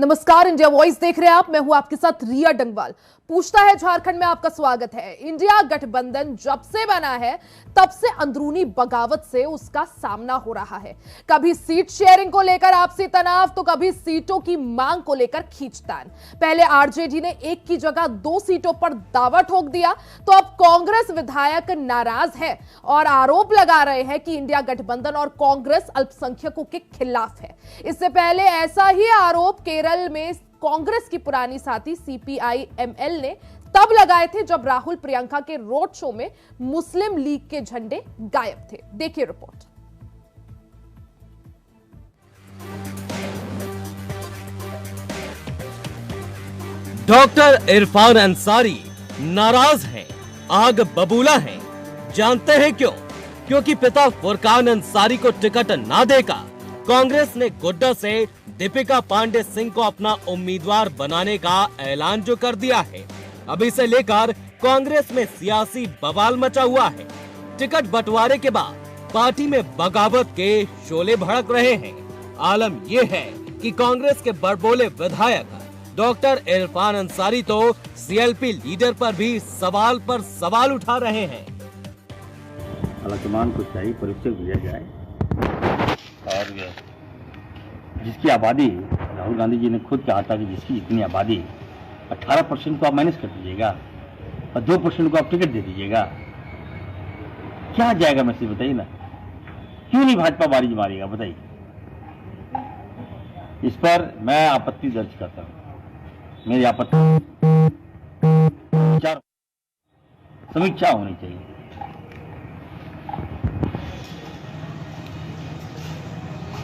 नमस्कार, India voice देख रहे हैं आप। मैं हूं आपके साथ रिया डंगवाल। पूछता है झारखंड में आपका स्वागत है। इंडिया गठबंधन जब से बना है तब से अंदरूनी बगावत से उसका सामना हो रहा है। कभी सीट शेयरिंग को लेकर आपसी तनाव तो कभी सीटों की मांग को लेकर खींचतान। पहले आरजेडी ने एक की जगह 2 सीटों पर दावा ठोक दिया तो अब कांग्रेस विधायक नाराज है और आरोप लगा रहे हैं कि इंडिया गठबंधन और कांग्रेस अल्पसंख्यकों के खिलाफ है। इससे पहले ऐसा ही आरोप केरल में कांग्रेस की पुरानी साथी सीपीआई-एमएल ने तब लगाए थे जब राहुल प्रियंका के रोड शो में मुस्लिम लीग के झंडे गायब थे। देखिए रिपोर्ट। डॉक्टर इरफान अंसारी नाराज हैं, आग बबूला हैं। जानते हैं क्यों? क्योंकि पिता फुरकान अंसारी को टिकट ना देकर कांग्रेस ने गोड्डा से दीपिका पांडे सिंह को अपना उम्मीदवार बनाने का ऐलान जो कर दिया है। अब इसे लेकर कांग्रेस में सियासी बवाल मचा हुआ है। टिकट बंटवारे के बाद पार्टी में बगावत के शोले भड़क रहे हैं। आलम यह है कि कांग्रेस के बड़बोले विधायक डॉक्टर इरफान अंसारी तो सीएलपी लीडर पर भी सवाल पर सवाल उठा रहे हैं। आलाकमान को चाहिए परीक्षा भेजा जाए और जिसकी आबादी राहुल गांधी जी ने खुद कहा था कि जिसकी इतनी आबादी 18% को आप माइनस कर दीजिएगा और 2% को आप टिकट दे दीजिएगा, क्या जाएगा मैसेज बताइए ना। क्यों नहीं भाजपा बारी मारेगा बताइए। इस पर मैं आपत्ति दर्ज करता हूं। मेरी आपत्ति समीक्षा होनी चाहिए।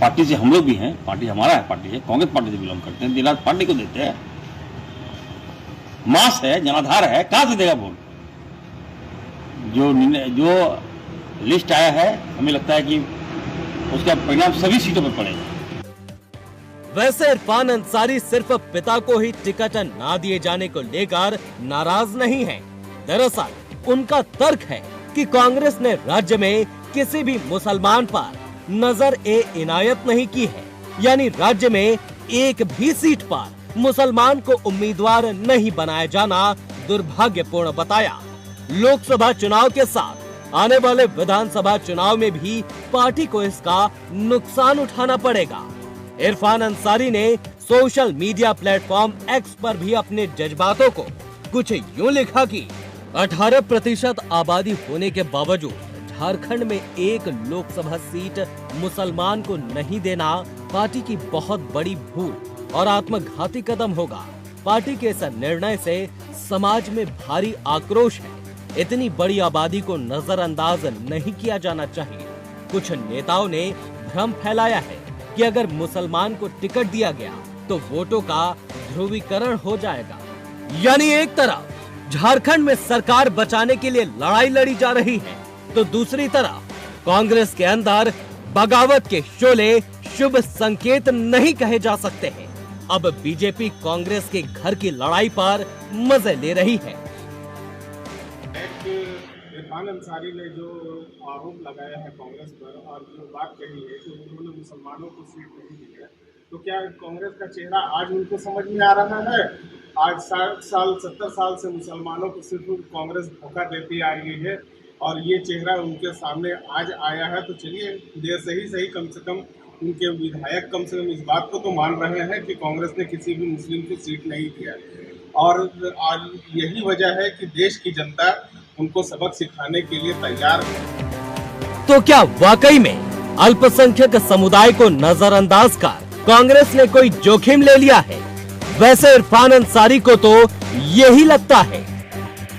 पार्टी से हम लोग भी हैं, पार्टी हमारा है, पार्टी है, कांग्रेस पार्टी से बिलोंग करते हैं, दिलास पार्टी को देते हैं। मास है, जनाधार है, कहां से देगा वोट? जो लिस्ट आया है हमें लगता है कि उसका परिणाम सभी सीटों पर पड़ेगा। वैसे इरफान अंसारी सिर्फ पिता को ही टिकट ना दिए जाने को लेकर नाराज नहीं है। दरअसल उनका तर्क है कि कांग्रेस ने राज्य में किसी भी मुसलमान पर नजर ए इनायत नहीं की है, यानी राज्य में एक भी सीट पर मुसलमान को उम्मीदवार नहीं बनाया जाना दुर्भाग्यपूर्ण बताया। लोकसभा चुनाव के साथ आने वाले विधानसभा चुनाव में भी पार्टी को इसका नुकसान उठाना पड़ेगा। इरफान अंसारी ने सोशल मीडिया प्लेटफॉर्म एक्स पर भी अपने जज्बातों को कुछ यूं लिखा कि 18% आबादी होने के बावजूद झारखंड में एक लोकसभा सीट मुसलमान को नहीं देना पार्टी की बहुत बड़ी भूल और आत्मघाती कदम होगा। पार्टी के इस निर्णय से समाज में भारी आक्रोश है। इतनी बड़ी आबादी को नजरअंदाज नहीं किया जाना चाहिए। कुछ नेताओं ने भ्रम फैलाया है कि अगर मुसलमान को टिकट दिया गया तो वोटों का ध्रुवीकरण हो जाएगा, यानी एक तरफ झारखंड में सरकार बचाने के लिए लड़ाई लड़ी जा रही है तो दूसरी तरफ कांग्रेस के अंदर बगावत के शोले शुभ संकेत नहीं कहे जा सकते हैं। अब बीजेपी कांग्रेस के घर की लड़ाई पर मजे ले रही है। इरफान अंसारी ने जो आरोप लगाया है कांग्रेस पर और जो बात कही है कि उन्होंने मुसलमानों को सीट नहीं दी है, तो क्या कांग्रेस का चेहरा आज उनको समझ में आ रहा है? आज 70 साल से मुसलमानों को सिर्फ कांग्रेस धोखा देती आ रही है और ये चेहरा उनके सामने आज आया है। तो चलिए देर से ही कम से कम उनके विधायक कम से कम इस बात को तो मान रहे हैं कि कांग्रेस ने किसी भी मुस्लिम को सीट नहीं दिया और आज यही वजह है कि देश की जनता उनको सबक सिखाने के लिए तैयार है। तो क्या वाकई में अल्पसंख्यक समुदाय को नजरअंदाज कर कांग्रेस ने कोई जोखिम ले लिया है? वैसे इरफान अंसारी को तो यही लगता है।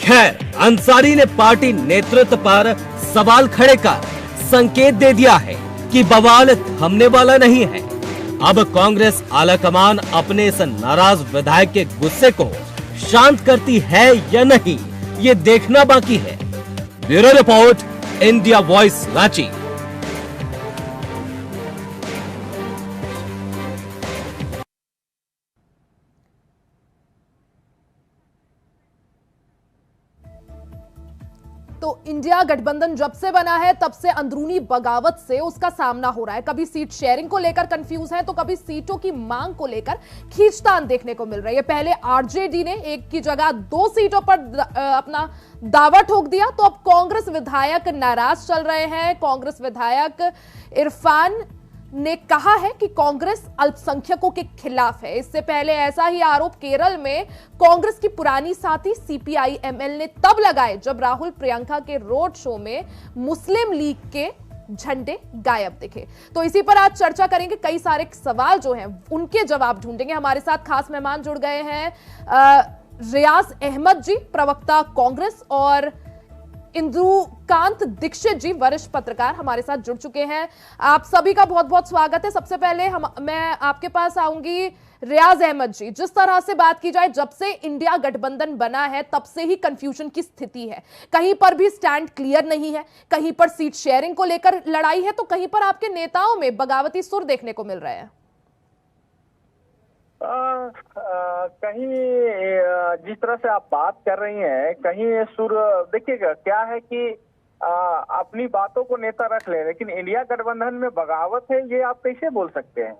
खैर, अंसारी ने पार्टी नेतृत्व पर सवाल खड़े कर संकेत दे दिया है कि बवाल थमने वाला नहीं है। अब कांग्रेस आलाकमान अपने इस नाराज विधायक के गुस्से को शांत करती है या नहीं, ये देखना बाकी है। Bureau report, India voice, Ranchi. तो इंडिया गठबंधन जब से बना है तब से अंदरूनी बगावत से उसका सामना हो रहा है। कभी सीट शेयरिंग को लेकर कंफ्यूज है तो कभी सीटों की मांग को लेकर खींचतान देखने को मिल रही है। पहले आरजेडी ने एक की जगह 2 सीटों पर अपना दावा ठोक दिया, तो अब कांग्रेस विधायक नाराज चल रहे हैं। कांग्रेस विधायक इरफान ने कहा है कि कांग्रेस अल्पसंख्यकों के खिलाफ है। इससे पहले ऐसा ही आरोप केरल में कांग्रेस की पुरानी साथी सीपीआई एमएल ने तब लगाए जब राहुल प्रियंका के रोड शो में मुस्लिम लीग के झंडे गायब दिखे। तो इसी पर आज चर्चा करेंगे, कई सारे सवाल जो हैं उनके जवाब ढूंढेंगे। हमारे साथ खास मेहमान जुड़ गए हैं रियाज अहमद जी, प्रवक्ता कांग्रेस, और इंदुकांत दीक्षित जी, वरिष्ठ पत्रकार, हमारे साथ जुड़ चुके हैं। आप सभी का बहुत बहुत स्वागत है। सबसे पहले मैं आपके पास आऊंगी रियाज अहमद जी। जिस तरह से बात की जाए, जब से इंडिया गठबंधन बना है तब से ही कंफ्यूजन की स्थिति है। कहीं पर भी स्टैंड क्लियर नहीं है, कहीं पर सीट शेयरिंग को लेकर लड़ाई है तो कहीं पर आपके नेताओं में बगावती सुर देखने को मिल रहे हैं। कहीं जिस तरह से आप बात कर रही हैं, कहीं ये सुर देखिएगा क्या है कि अपनी बातों को नेता रख ले, लेकिन इंडिया गठबंधन में बगावत है ये आप कैसे बोल सकते हैं?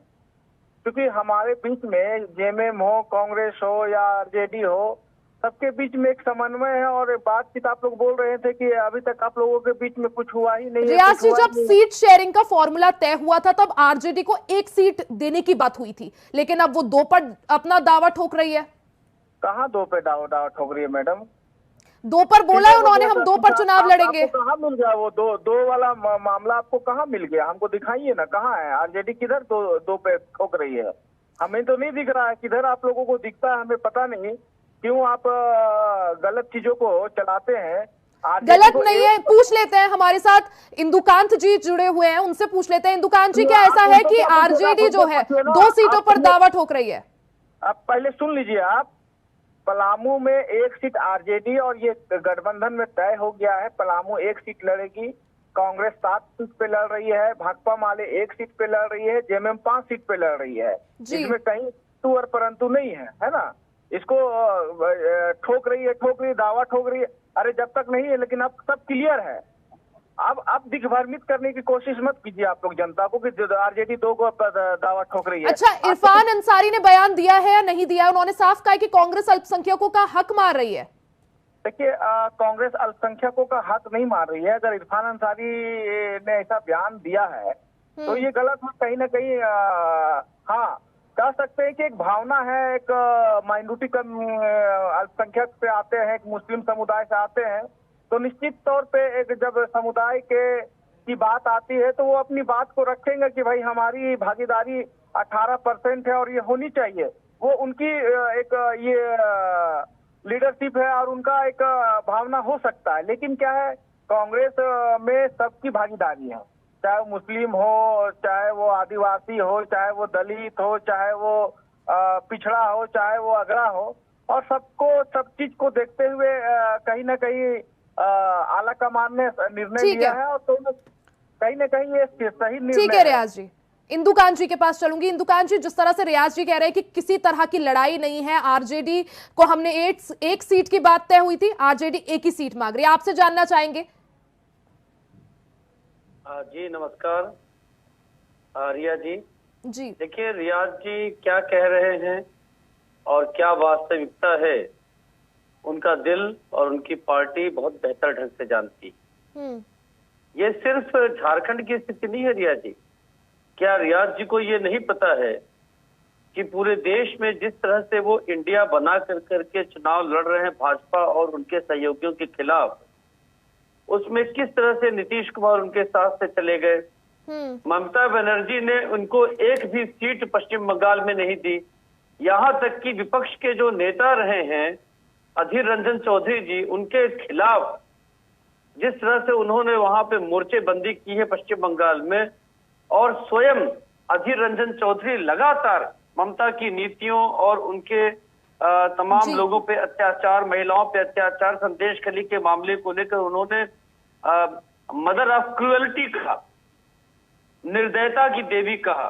क्योंकि हमारे बीच में जेएमएम हो, कांग्रेस हो या आरजेडी हो, सबके बीच में एक समन्वय है। और बातचीत आप लोग बोल रहे थे कि अभी तक आप लोगों के बीच में कुछ हुआ ही नहीं है। रियाज जी, जब सीट शेयरिंग का फॉर्मूला तय हुआ था तब आरजेडी को 1 सीट देने की बात हुई थी, लेकिन अब वो 2 पर अपना दावा ठोक रही है। कहाँ 2 पे दावा ठोक रही है मैडम? 2 पर बोला है उन्होंने, हम 2 पर चुनाव लड़ेंगे। कहाँ मिल गया वो दो वाला मामला? आपको कहाँ मिल गया? हमको दिखाइए ना, कहाँ है? आरजेडी किधर 2 पे ठोक रही है? हमें तो नहीं दिख रहा है। किधर आप लोगों को दिखता है हमें पता नहीं। क्यों आप गलत चीजों को चलाते हैं? गलत नहीं है, पूछ लेते हैं। हमारे साथ इंदुकांत जी जुड़े हुए हैं, उनसे पूछ लेते हैं। इंदुकांत जी, क्या ऐसा है कि आरजेडी जो है 2 सीटों पर दावा ठोक रही है? आप पहले सुन लीजिए। आप पलामू में 1 सीट आरजेडी और ये गठबंधन में तय हो गया है। पलामू 1 सीट लड़ेगी, कांग्रेस 7 सीट पे लड़ रही है, भाकपा माले 1 सीट पे लड़ रही है, जेएमएम 5 सीट पे लड़ रही है। इसमें कहीं तू और परंतु नहीं है ना? इसको ठोक रही है, दावा ठोक रही है। अरे जब तक नहीं है, लेकिन अब सब क्लियर है। अब दिग्भ्रमित करने की कोशिश मत कीजिए आप लोग जनता को कि आरजेडी 2 को दावा ठोक रही है। अच्छा, इरफान अंसारी ने बयान दिया है या नहीं दिया? उन्होंने साफ कहा कि कांग्रेस अल्पसंख्यकों का हक मार रही है। देखिए, कांग्रेस अल्पसंख्यकों का हक नहीं मार रही है। अगर इरफान अंसारी ने ऐसा बयान दिया है तो ये गलत है कहीं ना कहीं। हाँ, कह सकते हैं कि एक भावना है, एक माइनॉरिटी अल्पसंख्यक पे आते हैं, एक मुस्लिम समुदाय से आते हैं, तो निश्चित तौर पे एक जब समुदाय की बात आती है तो वो अपनी बात को रखेंगे कि भाई हमारी भागीदारी 18% है और ये होनी चाहिए। वो उनकी एक ये लीडरशिप है और उनका एक भावना हो सकता है। लेकिन क्या है, कांग्रेस में सबकी भागीदारी है, चाहे वो मुस्लिम हो, चाहे वो आदिवासी हो, चाहे वो दलित हो, चाहे वो पिछड़ा हो, चाहे वो अगड़ा हो, और सबको सब चीज को देखते हुए कहीं ना कहीं आला कमान ने निर्णय लिया है। और तो कहीं ना कहीं ये सही निर्णय। ठीक है रियाज जी, इंदुकांत जी के पास चलूंगी। इंदुकांत जी, जिस तरह से रियाज जी कह रहे हैं कि किसी तरह की लड़ाई नहीं है, आरजेडी को हमने 1 सीट की बात तय हुई थी, आरजेडी 1 ही सीट मांग रही है, आपसे जानना चाहेंगे। जी नमस्कार रिया जी। देखिए, रियाज जी क्या कह रहे हैं और क्या वास्तविकता है, उनका दिल और उनकी पार्टी बहुत बेहतर ढंग से जानती। ये सिर्फ झारखंड की स्थिति नहीं है रिया जी। क्या रियाज जी को ये नहीं पता है कि पूरे देश में जिस तरह से वो इंडिया बना करके चुनाव लड़ रहे हैं भाजपा और उनके सहयोगियों के खिलाफ, उसमें किस तरह से नीतीश कुमार उनके साथ से चले गए। ममता बनर्जी ने उनको 1 भी सीट पश्चिम बंगाल में नहीं दी। यहाँ तक कि विपक्ष के जो नेता रहे हैं अधीर रंजन चौधरी जी, उनके खिलाफ जिस तरह से उन्होंने वहां पे मोर्चेबंदी की है पश्चिम बंगाल में, और स्वयं अधीर रंजन चौधरी लगातार ममता की नीतियों और उनके तमाम लोगों पे अत्याचार, महिलाओं पे अत्याचार, संदेश खली के मामले को लेकर उन्होंने मदर ऑफ क्रुएल्टी कहा, निर्दयता की देवी कहा,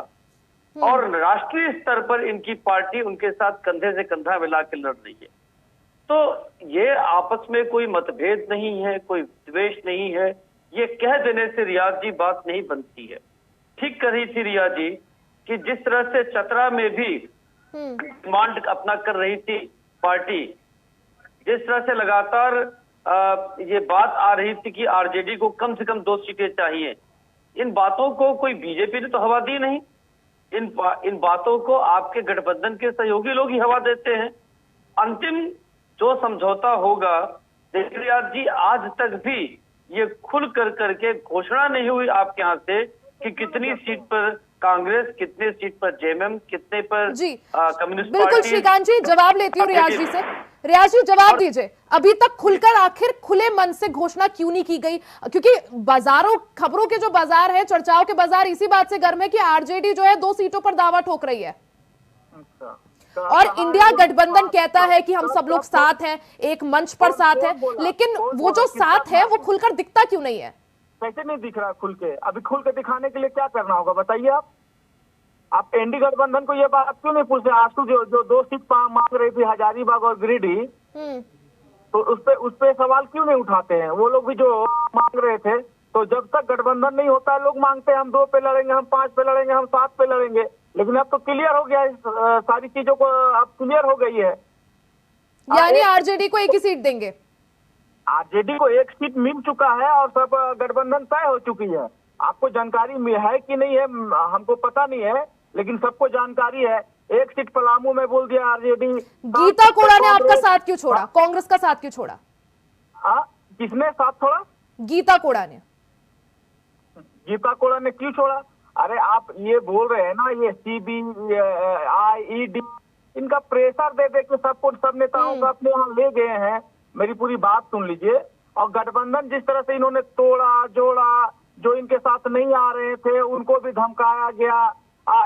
और राष्ट्रीय स्तर पर इनकी पार्टी उनके साथ कंधे से कंधा मिला के लड़ रही है। तो ये आपस में कोई मतभेद नहीं है, कोई द्वेष नहीं है, ये कह देने से रियाज जी बात नहीं बनती है। ठीक कर रही थी रियाज जी कि जिस तरह से चतरा में भी डिमांड अपना कर रही थी पार्टी, जिस तरह से लगातार ये बात आ रही थी कि आरजेडी को कम से कम 2 सीटें चाहिए, इन बातों को कोई बीजेपी ने तो हवा दी नहीं। इन बातों को आपके गठबंधन के सहयोगी लोग ही हवा देते हैं। अंतिम जो समझौता होगा, देखिए रियाज जी, आज तक भी ये खुल कर करके घोषणा नहीं हुई आपके यहाँ से कि कितनी सीट पर कांग्रेस, कितने सीट पर जेएमएम, कितने पर जी कम्युनिस्ट बिल्कुल पार्टी। श्रीकांत जी, जवाब लेती हूँ रियाज जी से। रियाज जी जवाब दीजिए, अभी तक खुलकर आखिर खुले मन से घोषणा क्यों नहीं की गई? क्योंकि बाजारों, खबरों के जो बाजार है, चर्चाओं के बाजार इसी बात से गर्म है कि आरजेडी जो है 2 सीटों पर दावा ठोक रही है और इंडिया गठबंधन कहता है कि हम सब लोग साथ हैं, एक मंच पर साथ हैं, लेकिन वो जो साथ है वो खुलकर दिखता क्यों नहीं है? कैसे नहीं दिख रहा खुल के? अभी खुल के दिखाने के लिए क्या करना होगा बताइए आप एनडीए गठबंधन को ये बात क्यों नहीं पूछते? आजकल जो 2 सीट मांग रही थी हजारीबाग और गिरिडीह, तो उस पे सवाल क्यों नहीं उठाते हैं? वो लोग भी जो मांग रहे थे, तो जब तक गठबंधन नहीं होता है लोग मांगते हैं हम 2 पे लड़ेंगे, हम 5 पे लड़ेंगे, हम 7 पे लड़ेंगे, लेकिन अब तो क्लियर हो गया है, सारी चीजों को अब क्लियर हो गई है। यानी आरजेडी को 1 ही सीट देंगे? आरजेडी को 1 सीट मिल चुका है और सब गठबंधन तय हो चुकी है। आपको जानकारी है कि नहीं है हमको पता नहीं है, लेकिन सबको जानकारी है। 1 सीट पलामू में बोल दिया आरजेडी। गीता कोड़ा ने आपका साथ क्यों छोड़ा? कांग्रेस का साथ क्यों छोड़ा? किसने साथ छोड़ा? गीता कोड़ा ने। गीता कोड़ा ने क्यों छोड़ा? अरे आप ये बोल रहे हैं ना, ये सीबीआई, ईडी, इनका प्रेशर दे दे के सब नेताओं को अपने यहाँ ले गए हैं। मेरी पूरी बात सुन लीजिए। और गठबंधन जिस तरह से इन्होंने तोड़ा जोड़ा, जो इनके साथ नहीं आ रहे थे उनको भी धमकाया गया।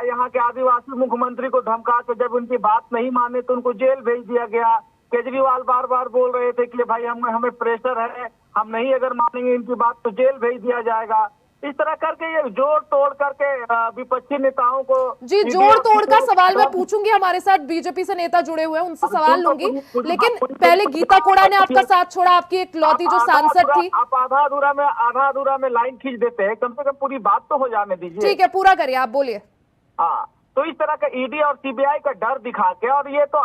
यहाँ के आदिवासी मुख्यमंत्री को धमका के जब उनकी बात नहीं माने तो उनको जेल भेज दिया गया। केजरीवाल बार बार बोल रहे थे कि भाई हमें प्रेशर है, हम नहीं अगर मानेंगे इनकी बात तो जेल भेज दिया जाएगा। इस तरह करके ये जोड़ तोड़ करके विपक्षी नेताओं को जी जोड़ तोड़ का सवाल मैं पूछूंगी, हमारे साथ बीजेपी से नेता जुड़े हुए हैं, उनसे सवाल लूंगी, लेकिन पहले गीता कोड़ा ने आपका साथ छोड़ा, आपकी एक लौती जो सांसद थी। आप आधा अधूरा में लाइन खींच देते हैं, कम से कम पूरी बात तो हो जाने दीजिए। ठीक है, पूरा करिए, आप बोलिए। हाँ, तो इस तरह का ईडी और सीबीआई का डर दिखा के, और ये तो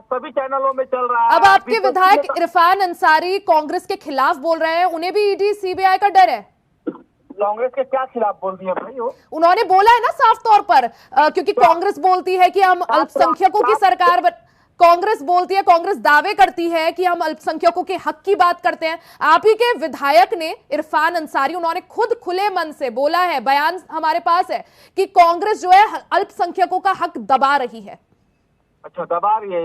सभी चैनलों में चल रहा है। अब आपके विधायक इरफान अंसारी कांग्रेस के खिलाफ बोल रहे हैं, उन्हें भी ईडी सीबीआई का डर है? कांग्रेस के क्या खिलाफ बोल दिया भाई वो? उन्होंने बोला है ना साफ तौर पर, क्योंकि कांग्रेस बोलती है कि हम अल्पसंख्यकों की सरकार कांग्रेस बोलती है, कांग्रेस दावे करती है कि हम अल्पसंख्यकों के हक की बात करते हैं। आप ही के विधायक ने, इरफान अंसारी, उन्होंने खुद खुले मन से बोला है, बयान हमारे पास है, कि कांग्रेस जो है अल्पसंख्यकों का हक दबा रही है। अच्छा, दबा रही है?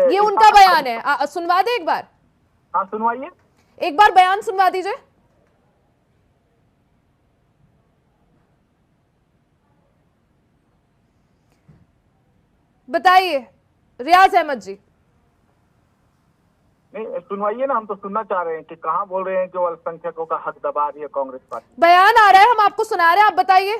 ये उनका बयान है। सुनवा दे एक बार। हाँ सुनवाइए, एक बार बयान सुनवा दीजिए। बताइए रियाज अहमद जी। नहीं सुनवाइए ना, हम तो सुनना चाह रहे हैं कि कहाँ बोल रहे हैं जो अल्पसंख्यकों का हक दबा रही है कांग्रेस पार्टी। बयान आ रहा है, हम आपको सुना रहे हैं, आप बताइए।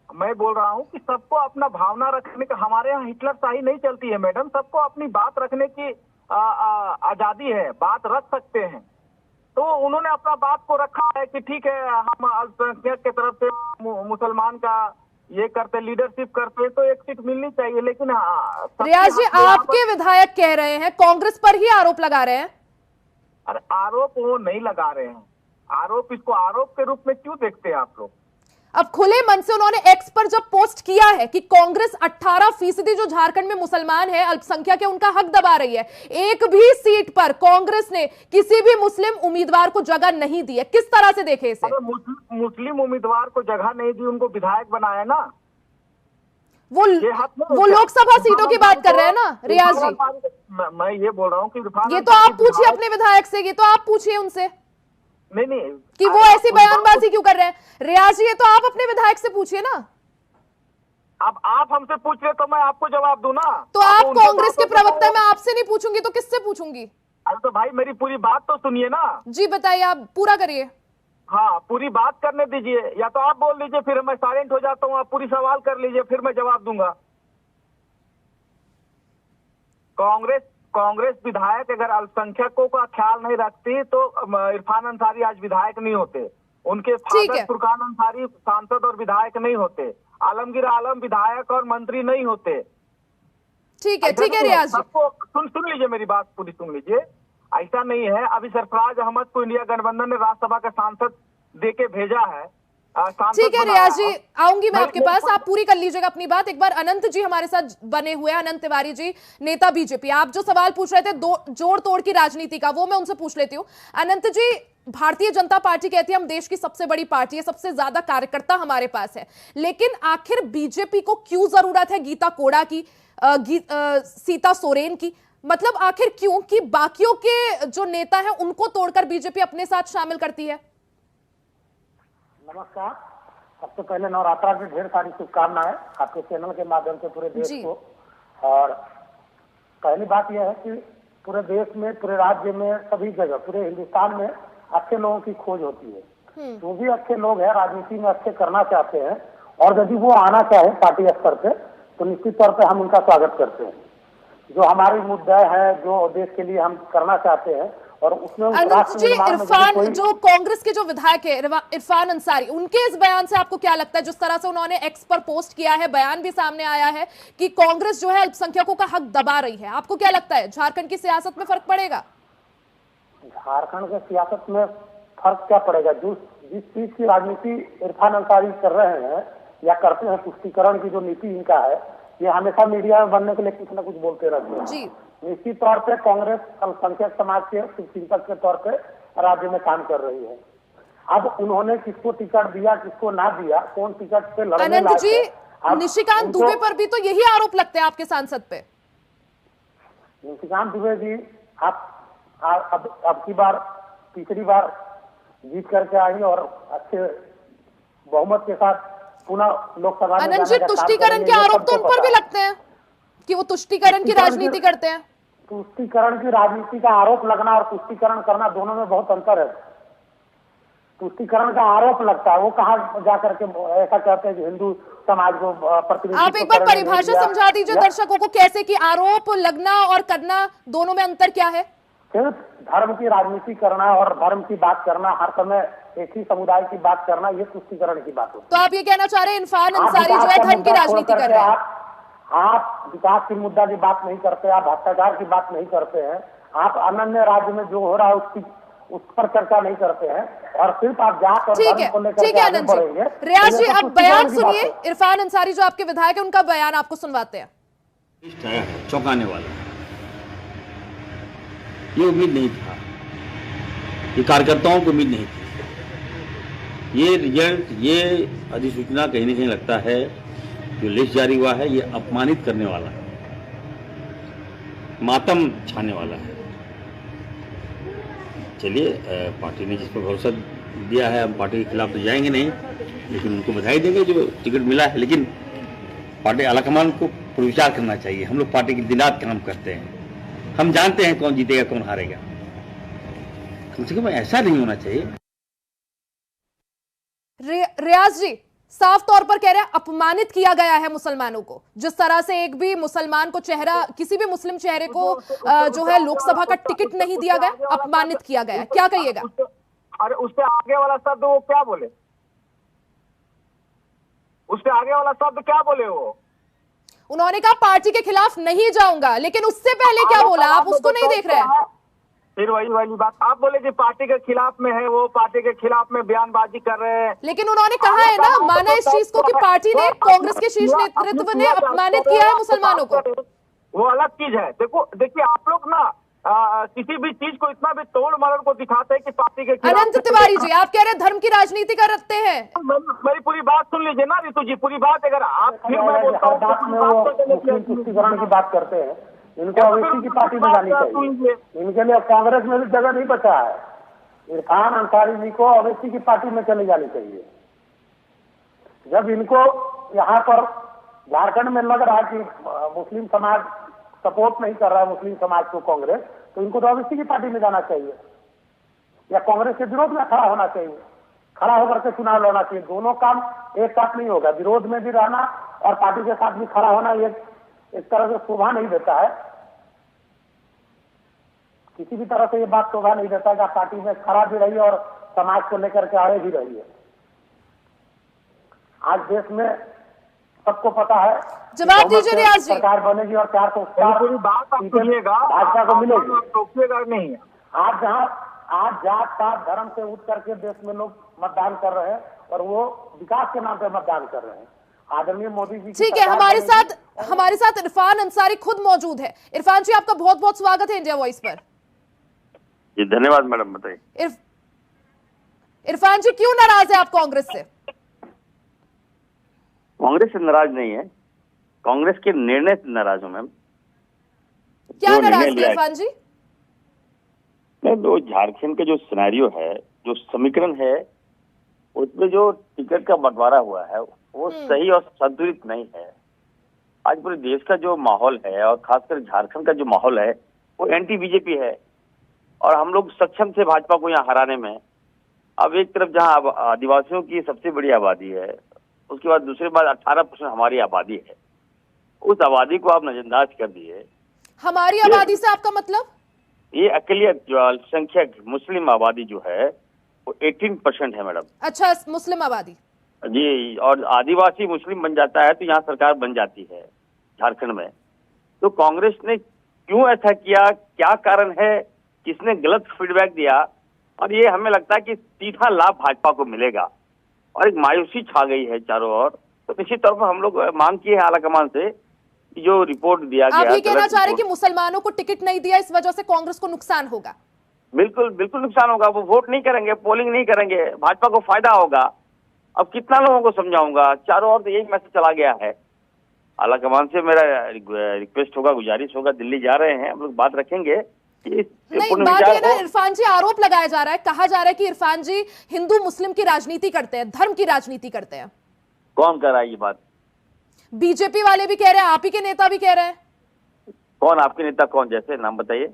मैं बोल रहा हूँ कि सबको अपना भावना रखने का, हमारे यहाँ हिटलर शाही नहीं चलती है मैडम, सबको अपनी बात रखने की आजादी है, बात रख सकते हैं। तो उन्होंने अपना बात को रखा है कि ठीक है, हम अल्पसंख्यक की तरफ से मुसलमान का ये करते, लीडरशिप करते, तो 1 सीट मिलनी चाहिए। लेकिन रियाज जी, आपके विधायक कह रहे हैं, कांग्रेस पर ही आरोप लगा रहे हैं। अरे आरोप वो नहीं लगा रहे हैं, आरोप, इसको आरोप के रूप में क्यों देखते हैं आप लोग? अब खुले मन से उन्होंने एक्स पर जब पोस्ट किया है कि कांग्रेस 18% जो झारखंड में मुसलमान है, अल्पसंख्यक है, उनका हक दबा रही है, एक भी सीट पर कांग्रेस ने किसी भी मुस्लिम उम्मीदवार को जगह नहीं दी है, किस तरह से देखे इसे? मुस्लिम उम्मीदवार को जगह नहीं दी, उनको विधायक बनाया ना। वो लोकसभा सीटों की बात कर रहे हैं ना रियाज जी। मैं ये बोल रहा हूँ कि ये तो आप पूछिए अपने विधायक से, ये तो आप पूछिए उनसे नहीं कि वो ऐसी बयानबाजी क्यों कर रहे हैं। रियाज जी, ये तो आप अपने विधायक से पूछिए ना। अब आप हमसे पूछ रहे तो मैं आपको जवाब दूं ना। तो आप कांग्रेस के प्रवक्ता, मैं आपसे नहीं पूछूंगी तो किससे पूछूंगी? अरे तो भाई मेरी पूरी बात तो सुनिए ना। जी बताइए, आप पूरा करिए। हाँ, पूरी बात करने दीजिए, या तो आप बोल लीजिए फिर मैं साइलेंट हो जाता हूँ, आप पूरी सवाल कर लीजिए फिर मैं जवाब दूंगा। कांग्रेस कांग्रेस विधायक अगर अल्पसंख्यकों का ख्याल नहीं रखती तो इरफान अंसारी आज विधायक नहीं होते, उनके फादर फुरकान अंसारी सांसद और विधायक नहीं होते, आलमगीर आलम विधायक और मंत्री नहीं होते। ठीक है रियाज जी, सुन लीजिए, मेरी बात पूरी सुन लीजिए। ऐसा नहीं है, अभी सरफराज अहमद को इंडिया गठबंधन ने राज्यसभा का सांसद देके भेजा है। ठीक है रियाज जी, आऊंगी मैं आपके पास, आप पूरी कर लीजिएगा अपनी बात। एक बार अनंत जी हमारे साथ बने हुए हैं, अनंत तिवारी जी, नेता बीजेपी। आप जो सवाल पूछ रहे थे जोड़ तोड़ की राजनीति का, वो मैं उनसे पूछ लेती हूँ। अनंत जी, भारतीय जनता पार्टी कहती है हम देश की सबसे बड़ी पार्टी है, सबसे ज्यादा कार्यकर्ता हमारे पास है, लेकिन आखिर बीजेपी को क्यों जरूरत है गीता कोड़ा की, सीता सोरेन की? मतलब आखिर क्यों कि बाकियों के जो नेता हैं उनको तोड़कर बीजेपी अपने साथ शामिल करती है? नमस्कार, सबसे पहले नवरात्रा की ढेर सारी शुभकामनाएं आपके चैनल के माध्यम से पूरे देश को। और पहली बात यह है कि पूरे देश में, पूरे राज्य में, सभी जगह, पूरे हिंदुस्तान में अच्छे लोगों की खोज होती है। जो भी अच्छे लोग हैं राजनीति में अच्छे करना चाहते हैं और यदि वो आना चाहे पार्टी स्तर पे तो निश्चित तौर पे हम उनका स्वागत करते हैं। जो हमारी मुद्दा है, जो देश के लिए हम करना चाहते हैं और उसमें अनंत जी, इरफान जो कांग्रेस के जो विधायक है इरफान अंसारी, उनके इस बयान से आपको क्या लगता है? जिस तरह से उन्होंने एक्स पर पोस्ट किया है, बयान भी सामने आया है कि कांग्रेस जो है अल्पसंख्यकों का हक दबा रही है, आपको क्या लगता है झारखंड की सियासत में फर्क पड़ेगा? झारखंड की सियासत में फर्क क्या पड़ेगा? जिस चीज की राजनीति इरफान अंसारी कर रहे हैं या करते हैं, पुष्टिकरण की जो नीति इनका है, ये हमेशा मीडिया में बनने के लिए कुछ न कुछ बोलते रहते हैं। निश्चित तौर पे कांग्रेस अल्पसंख्यक समाज के शुभचिंतक के तौर पे राज्य में काम कर रही है। अब उन्होंने किसको टिकट दिया, किसको ना दिया, कौन टिकट पे लड़ने अनंत जी, निशिकांत दुबे पर भी तो यही आरोप लगते हैं आपके सांसद पे। निशिकांत दुबे जी, आप अब की बार, तीसरी बार जीत करके आई और अच्छे बहुमत के साथ पुनः लोकसभा में। अनंत जी, तुष्टीकरण के आरोप तो उन पर भी लगते हैं कि वो तुष्टीकरण की राजनीति करते हैं। तुष्टीकरण की राजनीति का आरोप लगना और तुष्टीकरण करना दोनों में बहुत अंतर है। तुष्टीकरण का आरोप लगता है, वो कहाँ जाकर के ऐसा कहते हैं कि हिंदू समाज को प्रतिनिधित्व। आप एक बार परिभाषा समझा दीजिए दर्शकों को कैसे कि आरोप लगना और करना दोनों में अंतर क्या है? सिर्फ धर्म की राजनीति करना और धर्म की बात करना, हर समय एक ही समुदाय की बात करना, ये तुष्टीकरण की बात होती है। तो आप ये कहना चाह रहे हैं इरफान अंसारी जो है धर्म की राजनीति कर रहे हैं? आप विकास की मुद्दा की बात नहीं करते, आप भ्रष्टाचार की बात नहीं करते हैं, आप अन्य राज्य में जो हो रहा है उस पर चर्चा नहीं करते हैं और सिर्फ आप जात और धर्म को लेकर के आगे बढ़ेंगे। रियाज जी, अब बयान सुनिए, इरफान अंसारी जो आपके विधायक है उनका बयान आपको सुनवाते हैं। चौंकाने वाला, ये उम्मीद नहीं था, ये कार्यकर्ताओं को उम्मीद नहीं थी। ये रिजल्ट, ये अधिसूचना कहीं ना कहीं लगता है जो लिस्ट जारी हुआ है, ये अपमानित करने वाला है, मातम छाने वाला है। चलिए, पार्टी ने जिस पर भरोसा दिया है, हम पार्टी के खिलाफ तो जाएंगे नहीं, लेकिन उनको बधाई देंगे जो टिकट मिला है। लेकिन पार्टी आलाकमान को पुनर्विचार करना चाहिए। हम लोग पार्टी के दिन रात काम करते हैं, हम जानते हैं कौन जीतेगा कौन हारेगा, कम से कम ऐसा नहीं होना चाहिए। रियाज जी साफ तौर पर कह रहे हैं अपमानित किया गया है मुसलमानों को। जिस तरह से एक भी मुसलमान को चेहरा, किसी भी मुस्लिम चेहरे को जो है लोकसभा का टिकट नहीं दिया गया, अपमानित किया गया। क्या कहिएगा? अरे उससे आगे वाला शब्द वो क्या बोले? उससे आगे वाला शब्द क्या बोले वो? उन्होंने कहा पार्टी के खिलाफ नहीं जाऊंगा, लेकिन उससे पहले क्या बोला आप उसको नहीं देख रहे हैं? फिर वही वाली बात आप बोले कि पार्टी के खिलाफ में है, वो पार्टी के खिलाफ में बयानबाजी कर रहे हैं। लेकिन उन्होंने कहा है ना, माना इस चीज को कि पार्टी ने, कांग्रेस के शीर्ष नेतृत्व ने अपमानित किया है मुसलमानों को। वो अलग चीज है। देखिए आप लोग ना किसी भी चीज को इतना भी तोड़ मरोड़ को दिखाते हैं कि पार्टी के खिलाफ। अनंत तिवारी जी, आप कह रहे हैं धर्म की राजनीति करते हैं। मेरी पूरी बात सुन लीजिए ना ऋतु जी, पूरी बात। अगर आप फिर मैं बोलता हूँ तुष्टीकरण की बात करते हैं, इनको ओवैसी की पार्टी में जानी चाहिए। इनके लिए कांग्रेस में भी जगह नहीं बचा है। इरफान अंसारी जी को ओवैसी की पार्टी में चले जानी चाहिए। जब इनको यहाँ पर झारखंड में लग रहा है कि मुस्लिम समाज सपोर्ट नहीं कर रहा है मुस्लिम समाज को कांग्रेस, तो इनको तो ओवैसी की पार्टी में जाना चाहिए या कांग्रेस के विरोध में खड़ा होना चाहिए, खड़ा होकर के चुनाव लड़ना चाहिए। दोनों काम एक साथ नहीं होगा। विरोध में भी रहना और पार्टी के साथ भी खड़ा होना एक तरह से शोभा नहीं देता है। किसी भी तरह से ये बात शोभा नहीं देता कि आप पार्टी में खड़ा भी रहिए और समाज को लेकर के आगे भी रहिए। आज देश में सबको पता है जवाब दीजिए रियाज जी। सरकार बनेगी और 400 सीटें भाजपा को मिलेगी। टोकिएगा नहीं। आज जात पात धर्म से उठ करके देश में लोग मतदान कर रहे हैं और वो विकास के नाम पे मतदान कर रहे हैं। आदरणीय मोदी जी। ठीक है, हमारे साथ इरफान अंसारी खुद मौजूद है। इरफान जी, आपका बहुत बहुत स्वागत है इंडिया वॉइस पर। जी धन्यवाद मैडम, बताइए। इरफान जी, क्यों नाराज है आप कांग्रेस से? कांग्रेस से नाराज नहीं है, कांग्रेस के निर्णय से नाराज हूं मैम। क्या नाराज है इरफान जी? जो झारखंड का जो सिनेरियो है, जो समीकरण है, उसमें जो टिकट का बंटवारा हुआ है वो सही और संतुलित नहीं है। आज पूरे देश का जो माहौल है और खासकर झारखंड का जो माहौल है वो एंटी बीजेपी है और हम लोग सक्षम थे भाजपा को यहाँ हराने में। अब एक तरफ जहाँ आदिवासियों की सबसे बड़ी आबादी है, उसके बाद दूसरे बार 18% हमारी आबादी है, उस आबादी को आप नजरअंदाज कर दिए। हमारी आबादी से आपका मतलब? ये अकलियत जो अल्पसंख्यक मुस्लिम आबादी जो है वो 18% है मैडम। अच्छा, मुस्लिम आबादी जी, और आदिवासी मुस्लिम बन जाता है तो यहाँ सरकार बन जाती है झारखंड में। तो कांग्रेस ने क्यों ऐसा किया, क्या कारण है, किसने गलत फीडबैक दिया, और ये हमें लगता है कि सीधा लाभ भाजपा को मिलेगा और एक मायूसी छा गई है चारों ओर। तो निश्चित तौर पर हम लोग मांग की है आलाकमान से कि जो रिपोर्ट दिया गया, आप ये कहना चाह रहे हैं कि मुसलमानों को टिकट नहीं दिया, इस वजह से कांग्रेस को नुकसान होगा? बिल्कुल बिल्कुल नुकसान होगा। वो वोट नहीं करेंगे, पोलिंग नहीं करेंगे, भाजपा को फायदा होगा। अब कितना लोगों को समझाऊंगा, चारों ओर तो यही मैसेज चला गया है। आलाकमान से मेरा रिक्वेस्ट होगा, गुजारिश होगा, दिल्ली जा रहे हैं, हम लोग बात रखेंगे। नहीं, बात है ना इरफान जी, आरोप लगाया जा रहा है, कहा जा रहा है कि इरफान जी हिंदू मुस्लिम की राजनीति करते हैं, धर्म की राजनीति करते हैं। कौन कर रहा है ये बात? बीजेपी वाले भी कह रहे हैं, आप ही के नेता भी कह रहे हैं। कौन आपके नेता, कौन, जैसे नाम बताइए।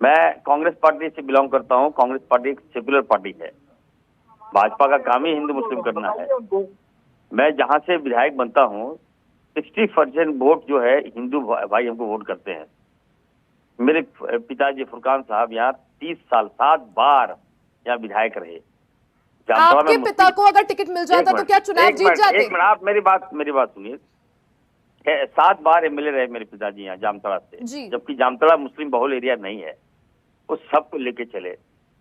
मैं कांग्रेस पार्टी से बिलोंग करता हूं। कांग्रेस पार्टी एक सेक्युलर पार्टी है, भाजपा का काम ही हिंदू मुस्लिम करना है। मैं जहां से विधायक बनता हूं 60% वोट जो है हिंदू भाई हमको वोट करते हैं। मेरे पिताजी फुरकान साहब यहाँ 30 साल 7 बार यहाँ विधायक रहे। आपके पिता को अगर टिकट मिल जाता तो क्या चुनाव जीत जाते? एक मिनट, आप मेरी बात सुनिए। 7 बार एमएलए रहे मेरे पिताजी यहाँ जामताड़ा से, जबकि जामताड़ा मुस्लिम बहुल एरिया नहीं है। वो सबको लेके चले।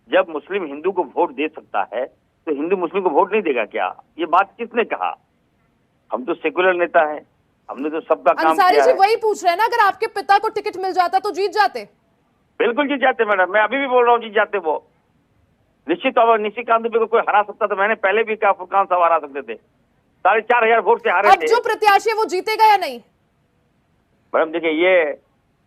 जब मुस्लिम हिंदू को वोट दे सकता है तो हिंदू मुस्लिम को वोट नहीं देगा क्या? ये बात किसने कहा? हम तो सेकुलर नेता है, हमने तो सबका काम किया है। अंसारी जी वही पूछ रहे हैं ना, अगर आपके पिता को टिकट मिल जाता तो जीत जाते? बिल्कुल जीत जाते मैडम, मैं अभी भी बोल रहा हूँ जीत जाते वो। निश्चित तौर पर निशिकांत दुबे को कोई हरा सकता था, मैंने पहले भी कहा फुरकान साहब हरा सकते थे। 4,500 वोट से हारे थे। अब जो प्रत्याशी है वो जीतेगा या नहीं? मैडम देखिए, ये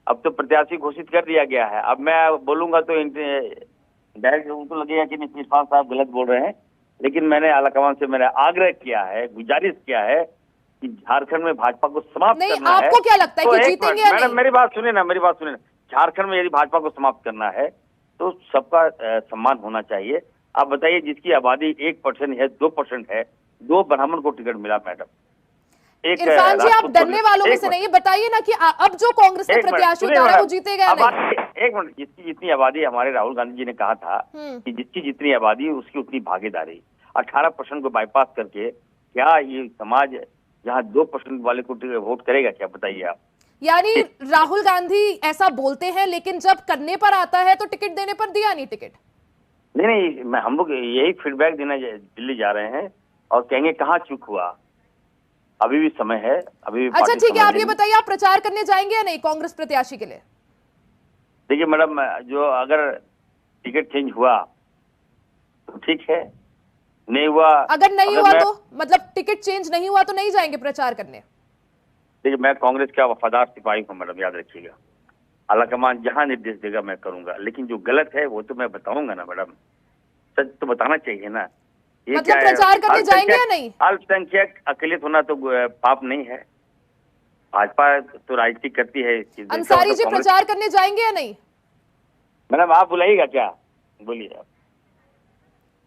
अब तो प्रत्याशी घोषित कर दिया गया है। अब मैं बोलूंगा तो डायरेक्ट उनको लगेगा कि इरफान साहब गलत बोल रहे हैं, लेकिन मैंने आलाकमान से मैंने आग्रह किया है, गुजारिश किया है कि झारखंड में भाजपा को समाप्त करना है। आपको क्या लगता है कि जीतेंगे या नहीं? मैडम मेरी बात सुनिए ना, झारखंड में यदि भाजपा को समाप्त करना है तो सबका सम्मान होना चाहिए। आप बताइए, जिसकी आबादी 1% है, 2% है, 2 ब्राह्मण को टिकट मिला मैडम। इरफान जी, आप डरने वालों में से नहीं, बताइए ना कि अब जो कांग्रेस ने प्रत्याशी उतारा वो जीतेगा या नहीं? एक मिनट, जिसकी जितनी आबादी, हमारे राहुल गांधी जी ने कहा था कि जिसकी जितनी आबादी उसकी उतनी भागीदारी। 18% को बाईपास करके क्या ये समाज यहाँ 2% वाले को वोट करेगा क्या? बताइए आप। यानी राहुल गांधी ऐसा बोलते हैं, लेकिन जब करने पर आता है तो टिकट देने पर दिया नहीं टिकट। नहीं, हम लोग यही फीडबैक देने दिल्ली जा रहे हैं और कहेंगे कहाँ चूक हुआ। अभी भी समय है, अभी भी। अच्छा ठीक है, आप ये बताइए, आप प्रचार करने जाएंगे या नहीं कांग्रेस प्रत्याशी के लिए? देखिए मैडम, जो अगर टिकट चेंज हुआ तो ठीक है, नहीं हुआ, अगर नहीं हुआ तो मतलब टिकट चेंज नहीं हुआ तो नहीं जाएंगे प्रचार करने? देखिए, मैं कांग्रेस का वफादार सिपाही हूँ मैडम, याद रखिएगा। आलाकमान जहां निर्देश देगा मैं करूंगा, लेकिन जो गलत है वो तो मैं बताऊंगा ना मैडम। सच तो बताना चाहिए ना। ये मतलब प्रचार करने जाएंगे या नहीं? अल्पसंख्यक अकेलियत होना तो पाप नहीं है। भाजपा तो राजनीति करती है। अंसारी जी प्रचार करने जाएंगे या नहीं? मैडम आप बुलाइएगा क्या? बोलिए आप।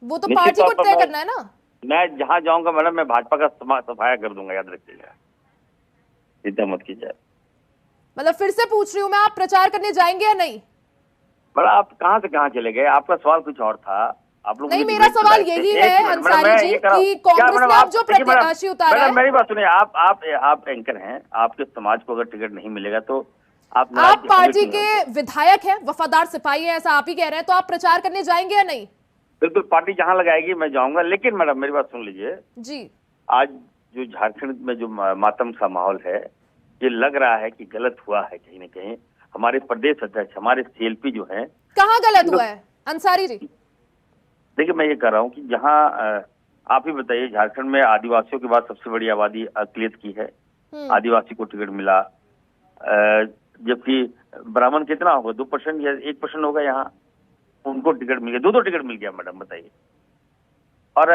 वो तो पार्टी को तय करना है ना। मैं जहां जाऊंगा मैडम, मैं भाजपा का सफाया कर दूंगा, याद रखिएगा, चिंता मत कीजिए। मतलब फिर से पूछ रही हूँ मैं, आप प्रचार करने जाएंगे या नहीं? बड़ा आप कहाँ से कहाँ चले गए? आपका सवाल कुछ और था। आप लोग नहीं, मेरा सवाल यही है अंसारी जी कि कांग्रेस ने आप जो प्रत्याशी उतारा है। मेरी बात सुनिए, आप एंकर हैं, आपके समाज को अगर टिकट नहीं मिलेगा तो आप पार्टी के विधायक हैं, वफादार सिपाही हैं, ऐसा आप ही कह रहे हैं, तो आप प्रचार करने जाएंगे या नहीं? बिल्कुल, पार्टी जहां लगाएगी मैं जाऊंगा, लेकिन मैडम मेरी बात सुन लीजिए जी। आज जो झारखंड में जो मातम सा माहौल है, ये लग रहा है कि गलत हुआ है कहीं ना कहीं। हमारे प्रदेश अध्यक्ष, हमारे सीएलपी जो है, कहाँ गलत हुआ है अंसारी जी? देखिए मैं ये कह रहा हूँ कि जहाँ आप ही बताइए, झारखंड में आदिवासियों के बाद सबसे बड़ी आबादी अकलियत की है, आदिवासी को टिकट मिला, जबकि ब्राह्मण कितना होगा, 2% या 1% होगा, यहाँ उनको टिकट मिल गया, 2 टिकट मिल गया मैडम बताइए। और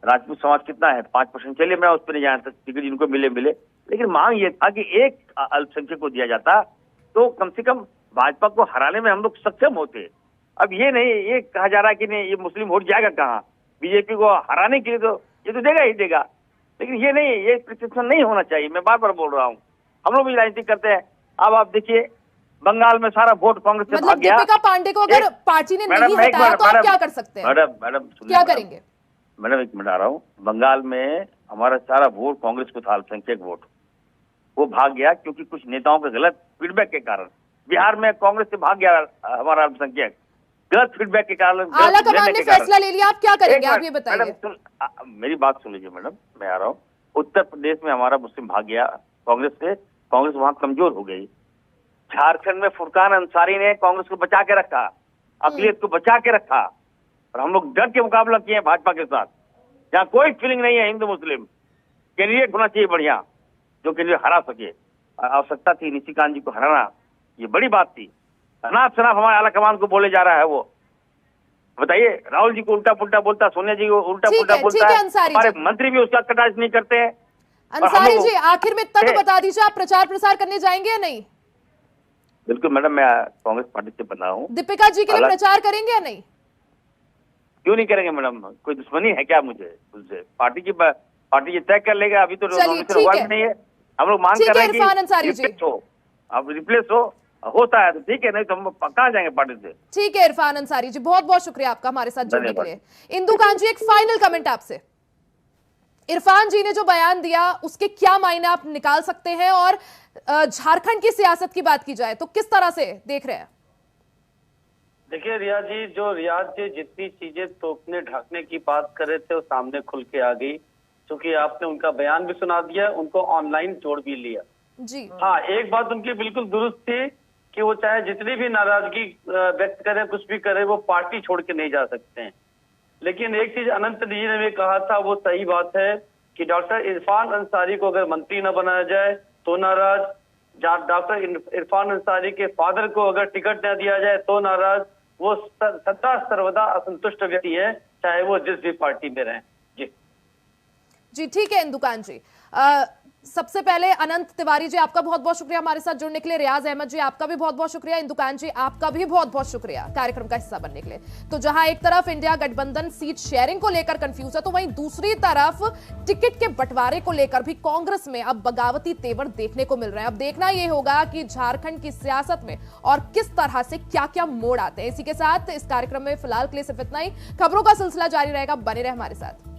राजपूत समाज कितना है, 5%। चलिए मैं उस पर नहीं जानता, टिकट जिनको मिले, लेकिन मांग ये था कि एक अल्पसंख्यक को दिया जाता तो कम से कम भाजपा को हराने में हम लोग सक्षम होते। अब ये नहीं, ये कहा जा रहा है कि नहीं ये मुस्लिम वोट जाएगा कहाँ, बीजेपी को हराने के लिए तो ये तो देगा ही देगा, लेकिन ये नहीं, ये प्रतिशत नहीं होना चाहिए। मैं बार बार बोल रहा हूँ, हम लोग भी राजनीति करते हैं। अब आप देखिए बंगाल में सारा वोट कांग्रेस से भाग गया। दीपिका पांडे को अगर पार्टी ने नहीं हटाया तो आप क्या कर सकते हैं? मैडम क्या करेंगे? मैडम एक मिनट आ रहा हूँ। बंगाल में हमारा सारा वोट कांग्रेस को था, अल्पसंख्यक वोट, वो भाग गया क्योंकि कुछ नेताओं के गलत फीडबैक के कारण। बिहार में कांग्रेस से भाग गया हमारा अल्पसंख्यक, गलत फीडबैक के कारण। आला कमान ने फैसला ले लिया, आप क्या करेंगे? आप ये बताइए। मेरी बात सुन लीजिए मैडम, मैं आ रहा हूँ। उत्तर प्रदेश में हमारा मुस्लिम भाग गया कांग्रेस से, कांग्रेस वहां कमजोर हो गई। झारखंड में फुरकान अंसारी ने कांग्रेस को बचा के रखा, अकलियत को बचा के रखा, और हम लोग डट के मुकाबला किए हैं भाजपा के साथ। जहाँ कोई फीलिंग नहीं है हिंदू मुस्लिम, कैंडिडेट होना चाहिए बढ़िया, जो कैंडिडेट हरा सके। आवश्यकता थी निशिकांत जी को हराना, ये बड़ी बात थी। अनाप शनाप हमारे आला कमान को बोले जा रहा है। वो बताइए, राहुल जी को उल्टा पुल्टा बोलता, सोनिया जी को उल्टा पुल्टा बोलता है, हमारे मंत्री भी उसका कटाक्ष नहीं करते हैं। अंसारी जी आखिर में तब बता दीजिए, आप प्रचार प्रसार करने जाएंगे या नहीं? बिल्कुल मैडम, मैं कांग्रेस पार्टी से बना हूँ। दीपिका जी के लिए प्रचार करेंगे या नहीं? क्यों नहीं करेंगे मैडम, कोई दुश्मनी है क्या मुझे उनसे? पार्टी ये तय कर लेगा, अभी तो नॉमिनेशन हुआ भी नहीं है। हम लोग मांग कर रहे हैं कि अब रिप्लेस होता है तो ठीक है, नहीं तो हम कहाँ जाएंगे पार्टी से। ठीक है इरफान अंसारी जी, बहुत बहुत शुक्रिया आपका हमारे साथ जुड़ने के लिए। इंदु कांत जी, एक फाइनल कमेंट आपसे। इरफान जी ने जो बयान दिया उसके क्या मायने आप निकाल सकते हैं, और झारखंड की सियासत की बात की जाए तो किस तरह से देख रहे हैं? देखिए रियाज जी जितनी चीजें तोपने ढाकने की बात कर रहे थे वो सामने खुल के आ गई, क्योंकि आपने उनका बयान भी सुना दिया, उनको ऑनलाइन जोड़ भी लिया जी। हाँ, एक बात उनकी बिल्कुल दुरुस्त थी कि वो चाहे जितनी भी नाराजगी व्यक्त करें, कुछ भी करें, वो पार्टी छोड़ के नहीं जा सकते हैं। लेकिन एक चीज अनंत जी ने भी कहा था, वो सही बात है कि डॉक्टर इरफान अंसारी को अगर मंत्री न बनाया जाए तो नाराज, डॉक्टर इरफान अंसारी के फादर को अगर टिकट न दिया जाए तो नाराज। वो सदा सर्वदा असंतुष्ट व्यक्ति है, चाहे वो जिस भी पार्टी में रहें। जी ठीक है इंदुकांत जी। सबसे पहले अनंत तिवारी जी आपका बहुत बहुत शुक्रिया हमारे साथ जुड़ने के लिए। रियाज अहमद जी आपका भी बहुत बहुत शुक्रिया। इंदुकांत जी आपका भी बहुत बहुत शुक्रिया कार्यक्रम का हिस्सा बनने के लिए। तो जहां एक तरफ इंडिया गठबंधन सीट शेयरिंग को लेकर कंफ्यूज है, तो वहीं दूसरी तरफ टिकट के बंटवारे को लेकर भी कांग्रेस में अब बगावती तेवर देखने को मिल रहे हैं। अब देखना यह होगा कि झारखंड की सियासत में और किस तरह से क्या क्या मोड़ आते हैं। इसी के साथ इस कार्यक्रम में फिलहाल के लिए सिर्फ इतना ही। खबरों का सिलसिला जारी रहेगा, बने रहे हमारे साथ।